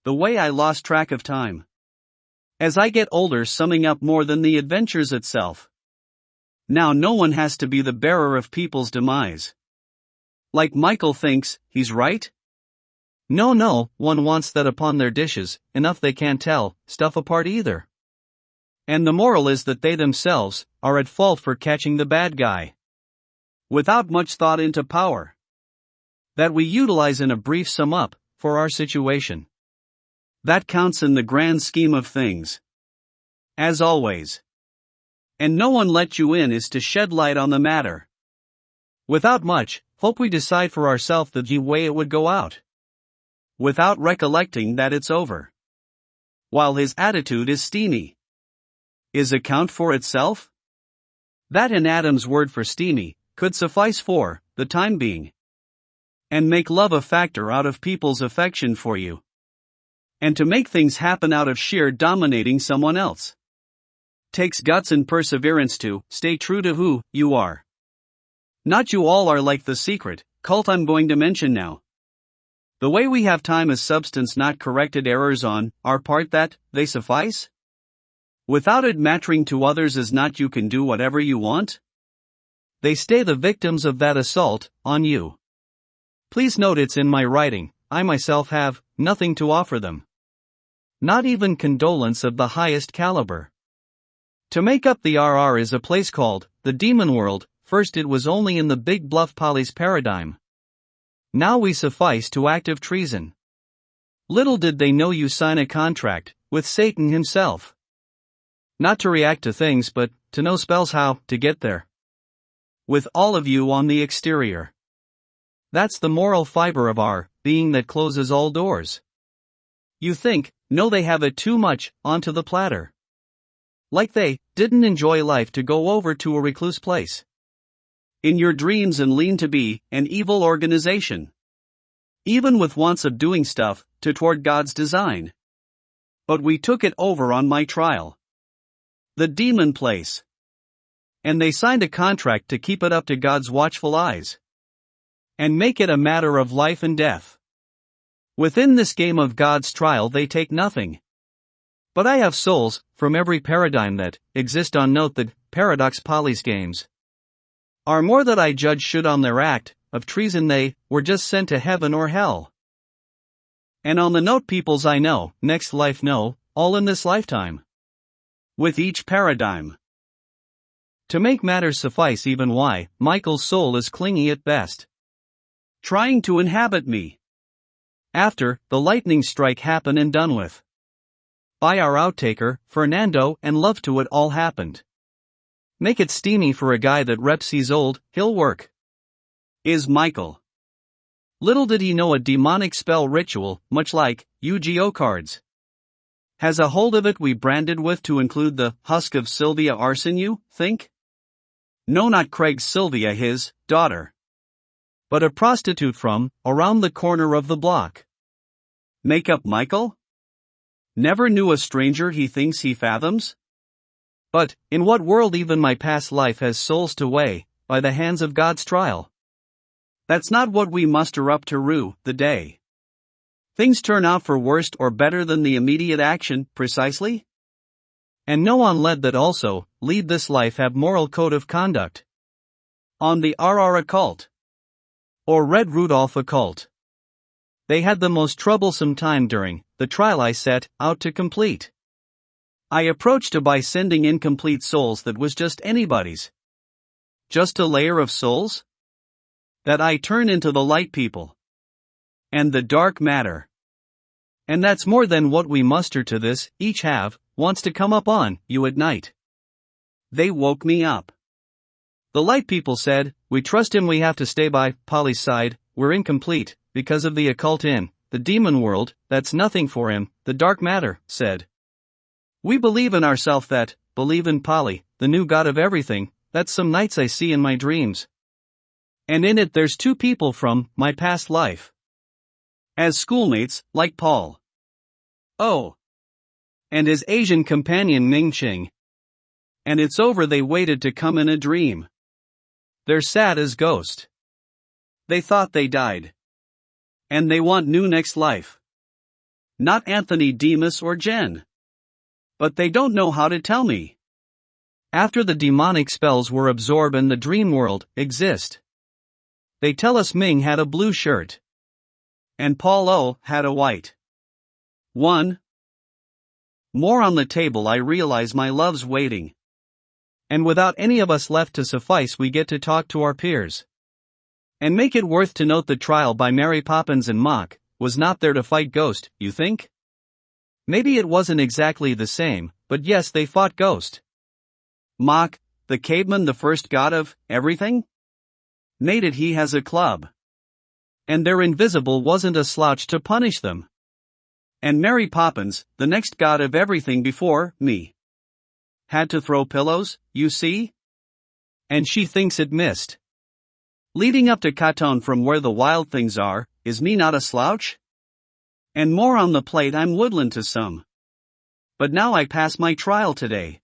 The way I lost track of time. As I get older, summing up more than the adventures itself. Now no one has to be the bearer of people's demise. Like Michael thinks, he's right? No, one wants that upon their dishes, enough they can't tell stuff apart either. And the moral is that they themselves are at fault for catching the bad guy. Without much thought into power. That we utilize in a brief sum up, for our situation. That counts in the grand scheme of things. As always. And no one let you in is to shed light on the matter. Without much, hope we decide for ourselves the way it would go out. Without recollecting that it's over. While his attitude is steamy. Is account for itself? That in Adam's word for steamy, could suffice for, the time being. And make love a factor out of people's affection for you. And to make things happen out of sheer dominating someone else. Takes guts and perseverance to stay true to who you are. Not you all are like the secret cult I'm going to mention now. The way we have time as substance, not corrected errors on our part, that they suffice? Without it mattering to others is not you can do whatever you want? They stay the victims of that assault on you. Please note it's in my writing, I myself have nothing to offer them. Not even condolence of the highest caliber. To make up the RR is a place called the Demon World. First it was only in the Big Bluff Polly's paradigm. Now we suffice to active treason. Little did they know you sign a contract with Satan himself. Not to react to things but to know spells how to get there. With all of you on the exterior. That's the moral fiber of our being that closes all doors. You think, no, they have it too much onto the platter. Like they didn't enjoy life to go over to a recluse place. In your dreams and lean to be an evil organization. Even with wants of doing stuff to toward God's design. But we took it over on my trial. The demon place. And they signed a contract to keep it up to God's watchful eyes. And make it a matter of life and death. Within this game of God's trial they take nothing. But I have souls from every paradigm that exist on note that Paradox Polly's games are more that I judge should on their act of treason they were just sent to heaven or hell. And on the note peoples I know, next life no, all in this lifetime. With each paradigm. To make matters suffice even why, Michael's soul is clingy at best. Trying to inhabit me. After the lightning strike happened and done with. By our outtaker, Fernando, and love to it all happened. Make it steamy for a guy that reps he's old, he'll work. Is Michael. Little did he know a demonic spell ritual, much like Yu-Gi-Oh cards. Has a hold of it we branded with to include the husk of Sylvia Arson, you think? No, not Craig's Sylvia, his daughter. But a prostitute from around the corner of the block. Make up Michael? Never knew a stranger he thinks he fathoms? But, in what world even my past life has souls to weigh, by the hands of God's trial? That's not what we muster up to rue the day. Things turn out for worst or better than the immediate action, precisely? And no one led that also, lead this life have moral code of conduct. On the RR occult. Or Red Rudolph occult. They had the most troublesome time during the trial I set out to complete. I approached to by sending incomplete souls that was just anybody's. Just a layer of souls? That I turn into the light people. And the dark matter. And that's more than what we muster to this, each have, wants to come up on you at night. They woke me up. The light people said, we trust him, we have to stay by Polly's side, we're incomplete, because of the occult in the demon world, that's nothing for him, the dark matter said. We believe in ourself that, believe in Polly, the new god of everything, that's some nights I see in my dreams. And in it there's two people from my past life. As schoolmates, like Paul. Oh. And his Asian companion Ming Ching. And it's over, they waited to come in a dream. They're sad as ghost. They thought they died. And they want new next life. Not Anthony, Demas, or Jen. But they don't know how to tell me. After the demonic spells were absorbed and the dream world exist. They tell us Ming had a blue shirt. And Paul O had a white one. More on the table, I realize my love's waiting. And without any of us left to suffice, we get to talk to our peers. And make it worth to note the trial by Mary Poppins and Mock was not there to fight Ghost, you think? Maybe it wasn't exactly the same, but yes, they fought Ghost. Mock, the caveman, the first god of everything? Made it, he has a club. And their invisible wasn't a slouch to punish them. And Mary Poppins, the next god of everything before me, had to throw pillows, you see? And she thinks it missed. Leading up to Katon from where the wild things are, is me not a slouch? And more on the plate, I'm woodland to some. But now I pass my trial today.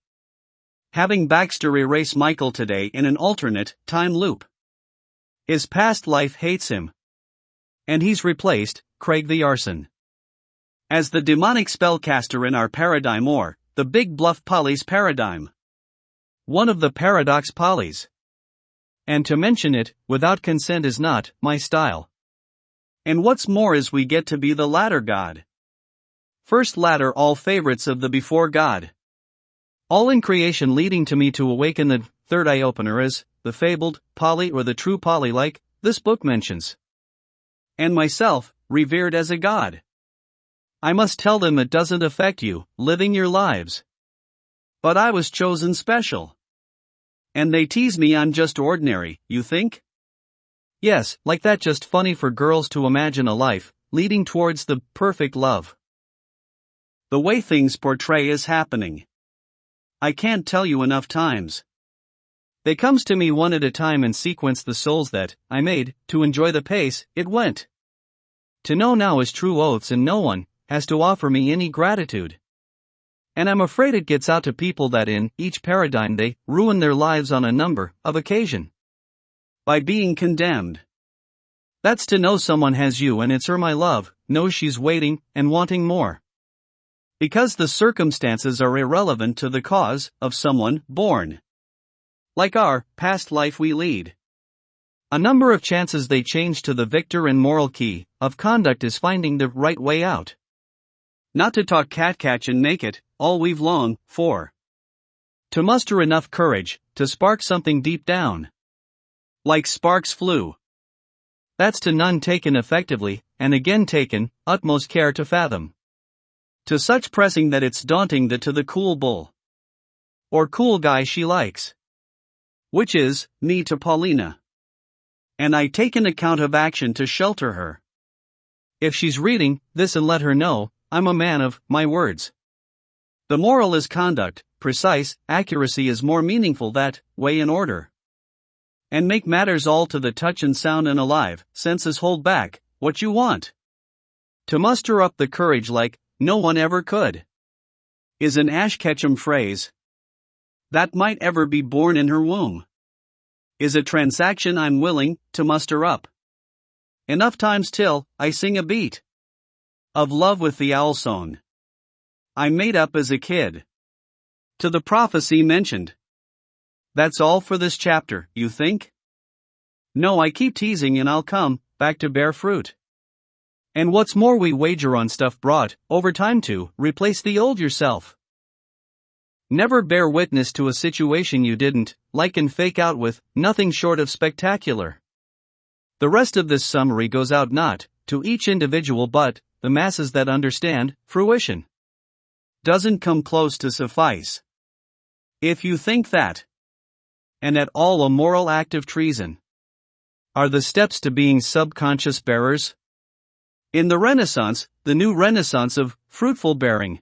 Having Baxter erase Michael today in an alternate time loop. His past life hates him. And he's replaced Craig the Arson as the demonic spellcaster in our paradigm, or the Big Bluff Polly's paradigm. One of the paradox Pollys. And to mention it without consent is not my style. And what's more is we get to be the latter god. First latter, all favorites of the before god. All in creation leading to me to awaken the third eye opener as the fabled Polly or the true Polly, like this book mentions. And myself, revered as a god. I must tell them it doesn't affect you, living your lives. But I was chosen special. And they tease me I'm just ordinary, you think? Yes, like that, just funny for girls to imagine a life leading towards the perfect love. The way things portray is happening. I can't tell you enough times. They comes to me one at a time and sequence the souls that I made to enjoy the pace it went. To know now is true oaths, and no one has to offer me any gratitude. And I'm afraid it gets out to people that in each paradigm they ruin their lives on a number of occasions. By being condemned. That's to know someone has you and it's her, my love, knows she's waiting and wanting more. Because the circumstances are irrelevant to the cause of someone born. Like our past life we lead. A number of chances they change to the victor, and moral key of conduct is finding the right way out. Not to talk catch and make it all we've longed for. To muster enough courage to spark something deep down. Like sparks flew. That's to none taken effectively, and again taken utmost care to fathom. To such pressing that it's daunting to the cool bull. Or cool guy she likes. Which is me to Paulina. And I take an account of action to shelter her. If she's reading this, and let her know I'm a man of my words. The moral is conduct, precise accuracy is more meaningful that way, in order. And make matters all to the touch and sound and alive, senses hold back what you want. To muster up the courage like no one ever could. Is an Ash Ketchum phrase. That might ever be born in her womb. Is a transaction I'm willing to muster up. Enough times till I sing a beat. Of love with the owl song. I made up as a kid. To the prophecy mentioned. That's all for this chapter, you think? No, I keep teasing and I'll come back to bear fruit. And what's more, we wager on stuff brought over time to replace the old yourself. Never bear witness to a situation you didn't like and fake out with nothing short of spectacular. The rest of this summary goes out not to each individual but the masses that understand fruition. Doesn't come close to suffice. If you think that, and at all a moral act of treason, are the steps to being subconscious bearers? In the Renaissance, the new renaissance of fruitful bearing.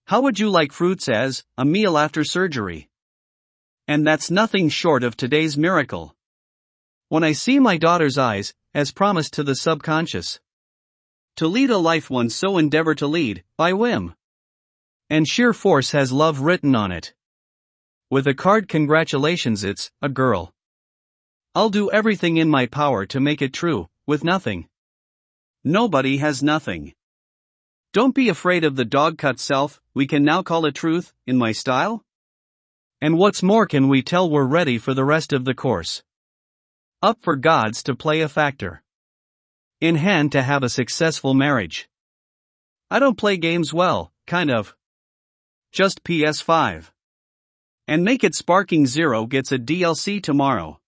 How would you like fruits as a meal after surgery? And that's nothing short of today's miracle. When I see my daughter's eyes, as promised to the subconscious, to lead a life one so endeavor to lead, by whim. And sheer force has love written on it. With a card, congratulations, it's a girl. I'll do everything in my power to make it true, with nothing. Nobody has nothing. Don't be afraid of the dog-cut self, we can now call it truth, in my style? And what's more, can we tell we're ready for the rest of the course? Up for gods to play a factor in hand to have a successful marriage. I don't play games well, kind of. Just PS5. And Make It Sparking Zero gets a DLC tomorrow.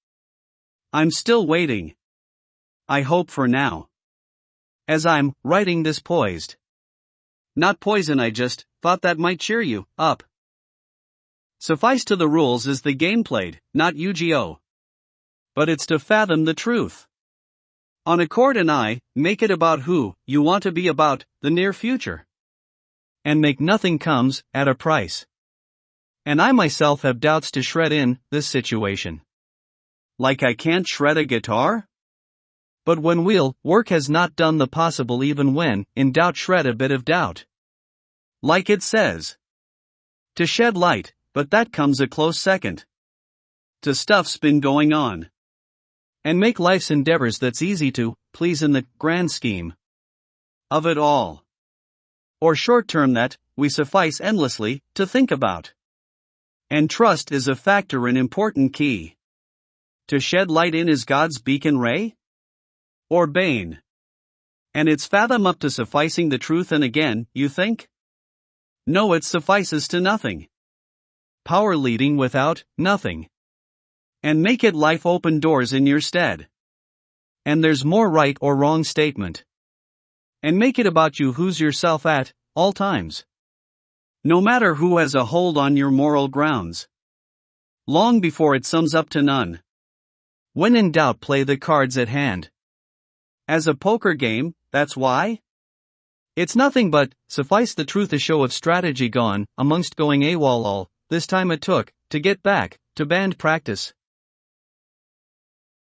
I'm still waiting. I hope for now. As I'm writing this poised. Not poison, I just thought that might cheer you up. Suffice to the rules is the game played, not Yu-Gi-Oh! But it's to fathom the truth. On Accord and I, make it about who you want to be about, the near future. And make nothing comes at a price. And I myself have doubts to shred in this situation. Like I can't shred a guitar? But when work has not done the possible, even when in doubt shred a bit of doubt. Like it says. To shed light, but that comes a close second. To stuff's been going on. And make life's endeavors that's easy to please in the grand scheme of it all. Or short term that we suffice endlessly to think about. And trust is a factor, an important key. To shed light in is God's beacon ray? Or bane? And it's fathom up to sufficing the truth, and again, you think? No, it suffices to nothing. Power leading without nothing. And make it life open doors in your stead. And there's more right or wrong statement. And make it about you, who's yourself at all times. No matter who has a hold on your moral grounds. Long before it sums up to none. When in doubt, play the cards at hand. As a poker game, that's why? It's nothing but, suffice the truth, a show of strategy gone amongst going AWOL all this time it took to get back to band practice.